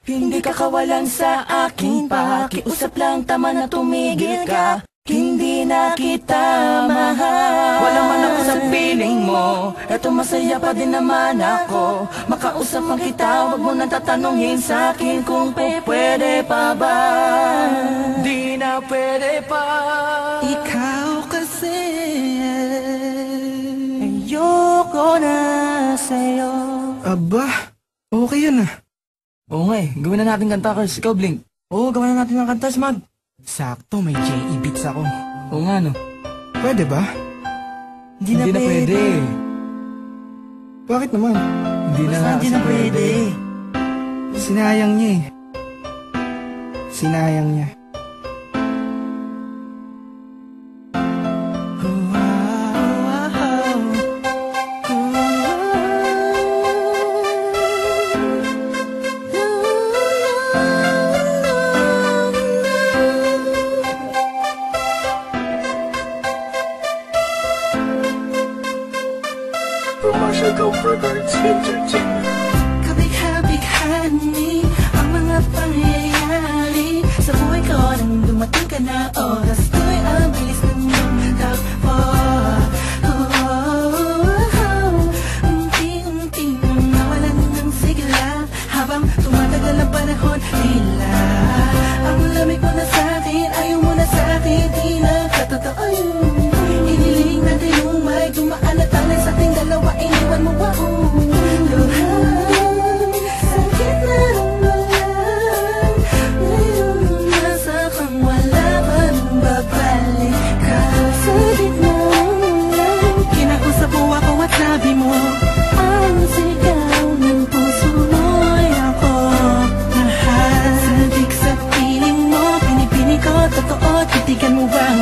Hindi ka kawalan sa aking pakiusap lang, tama na tumigil ka. Hindi na kita mahal. Wala man ako sa piling mo, eto masaya pa din naman ako. Makausap ang kita, wag mo nang tatanungin sa akin kung pwede pa ba. Di na pwede pa. Ikaw kasi ayoko na sa'yo. Aba, okay yun ah. Oo nga eh, gawin na natin kanta, Kars. Ikaw, Blink. Oo, gawin na natin ng kanta, Smag. Sakto, may J.E. beats ako. Oo nga no. Pwede ba? Hindi na pwede. Bakit naman? Hindi na pwede. Sinayang niya eh. Sinayang niya. Kabig-habig-hani ang mga pangyayari sa buhay ko nang dumating ka na. Oras ko'y ang bilis ng takbo. Unti-unti nang nawalan ng sigla habang tumatagal ang panahon. Tila ang lamig mo na sa'kin, ayaw mo na sa'kin, di na katotoo yun. Iniling natin yung may dumaan at alay sa ating dalawa, iniwan mo ba ako? Sakit na ang walan, ngayon nasa kang wala pa nang babalik ka. Sa gitna ng ulan, kinausap mo ako at sabi mo, ang sigaw ng puso mo'y ako mahal. Sabik sa piling mo, pinipini ko, totoo, titigan mo bang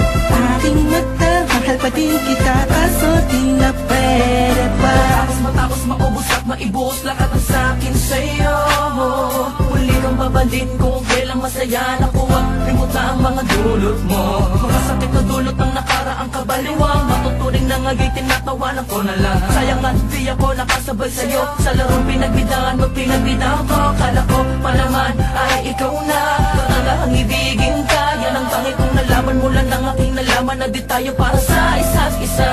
aking mata? Mahal pa din kita, kaso di na pwede pa. Matapos maubos at maibuhos lahat ng sakin sa'yo. Huli kang babandin kung kailang masaya nakuha. Limuta ang mga dulot mo, mga sakit na dulot ng nakaraang kabaliwang. Matuturing na nga'y tinatawanan ko na lang. Sayang nga di ako nakasabay sa'yo sa larong pinagbidahan mo, pinagbidahan ko. Kala ko pa naman ay ikaw na, ang ibigin ka. Yan ang tangi kong nalaman mula ng aking nalaman na di tayo para sa isa't isa.